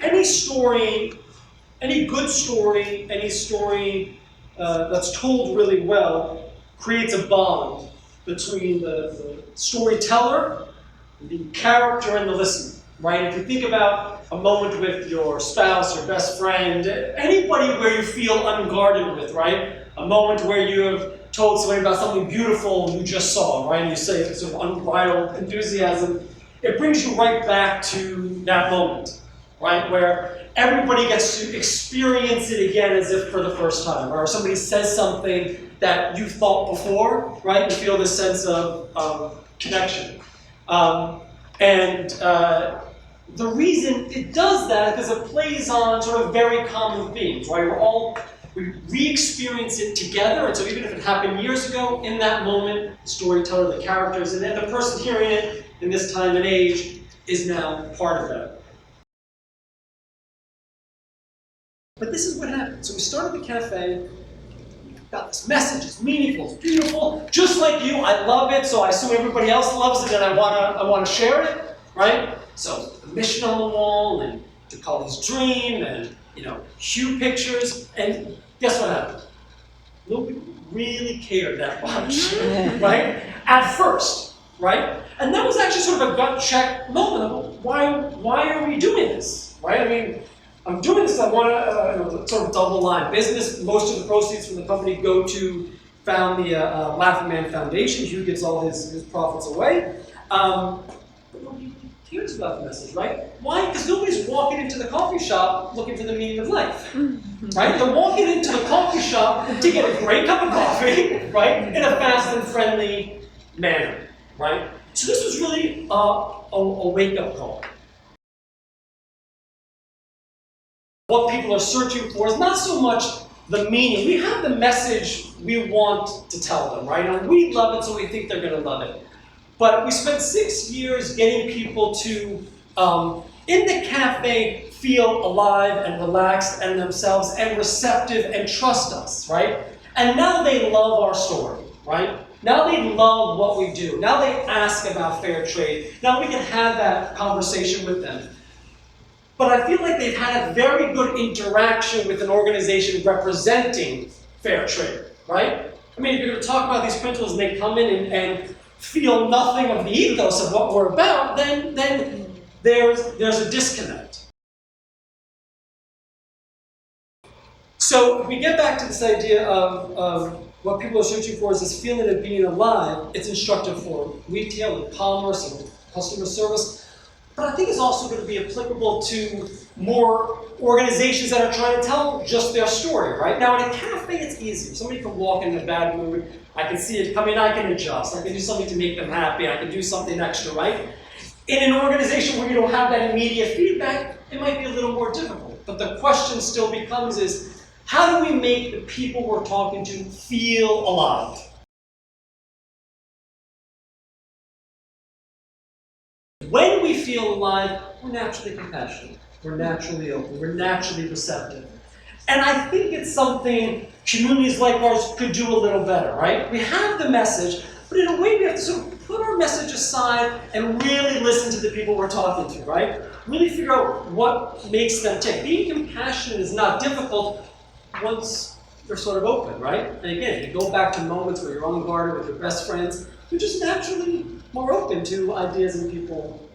any story, any good story, any story that's told really well creates a bond between the storyteller, the character, and the listener, right? If you think about a moment with your spouse, your best friend, anybody where you feel unguarded with, right? A moment where you have told somebody about something beautiful you just saw, right? And you say it's sort of unbridled enthusiasm. It brings you right back to that moment, right? Where everybody gets to experience it again as if for the first time, or somebody says something that you thought before, right? You feel this sense of connection. The reason it does that is because it plays on sort of very common themes, right? We re-experience it together, and so even if it happened years ago, in that moment, the storyteller, the characters, and then the person hearing it in this time and age is now part of that. But this is what happened. So we started the cafe, got this message, it's meaningful, it's beautiful, just like you, I love it, so I assume everybody else loves it and I wanna share it, right? So the mission on the wall, and to call these dream, and hue pictures, and guess what happened? Nobody really cared that much, right? At first, right? And that was actually sort of a gut check moment of why are we doing this, right? I mean, I'm doing this, I want to sort of double line business. Most of the proceeds from the company go to found the Laughing Man Foundation. Hugh gives all his profits away. But nobody cares about the message, right? Why? Because nobody's walking into the coffee shop looking for the meaning of life, right? They're walking into the coffee shop to get a great cup of coffee, right? In a fast and friendly manner, right? So this was really a wake-up call. What people are searching for is not so much the meaning. We have the message we want to tell them, right? And we love it, so we think they're going to love it. But we spent 6 years getting people to, in the cafe, feel alive and relaxed and themselves and receptive and trust us, right? And now they love our story, right? Now they love what we do. Now they ask about fair trade. Now we can have that conversation with them. But I feel like they've had a very good interaction with an organization representing fair trade, right? I mean, if you're going to talk about these principles and they come in and feel nothing of the ethos of what we're about, then there's a disconnect. So if we get back to this idea of what people are searching for is this feeling of being alive, it's instructive for retail and commerce and customer service. But I think it's also going to be applicable to more organizations that are trying to tell just their story, right? Now, in a cafe, it's easy. Somebody can walk in a bad mood. I can see it coming. I can adjust. I can do something to make them happy. I can do something extra, right? In an organization where you don't have that immediate feedback, it might be a little more difficult. But the question still becomes is, how do we make the people we're talking to feel alive? When we feel alive, we're naturally compassionate, we're naturally open, we're naturally receptive. And I think it's something communities like ours could do a little better, right? We have the message, but in a way we have to sort of put our message aside and really listen to the people we're talking to, right? Really figure out what makes them tick. Being compassionate is not difficult once you're sort of open, right? And again, you go back to moments where you're on guard with your best friends, you're just naturally more open to ideas and people.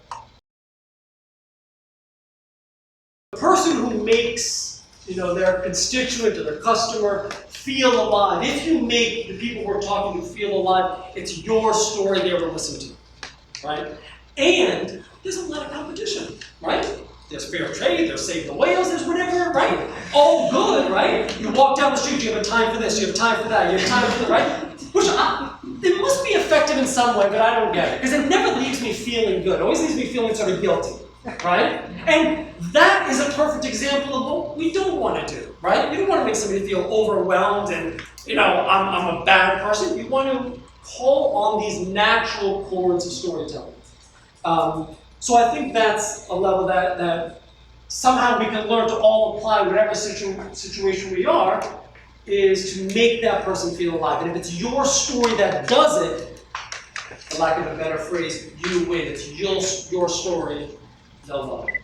The person who makes their constituent or their customer feel alive, if you make the people we're talking to feel alive, it's your story they will listen to, right? And there's a lot of competition, right? There's fair trade, there's save the whales, there's whatever, right? All good, right? You walk down the street, you have a time for this, you have time for that, you have time for that, right? Which it must be effective in some way, but I don't get it. Because it never leaves me feeling good. It always leaves me feeling sort of guilty, right? And that is a perfect example of what we don't want to do, right? You don't want to make somebody feel overwhelmed and, I'm a bad person. You want to call on these natural chords of storytelling. So I think that's a level that somehow we can learn to all apply whatever situation we are, is to make that person feel alive. And if it's your story that does it, for lack of a better phrase, you win. It's your story, they'll love it.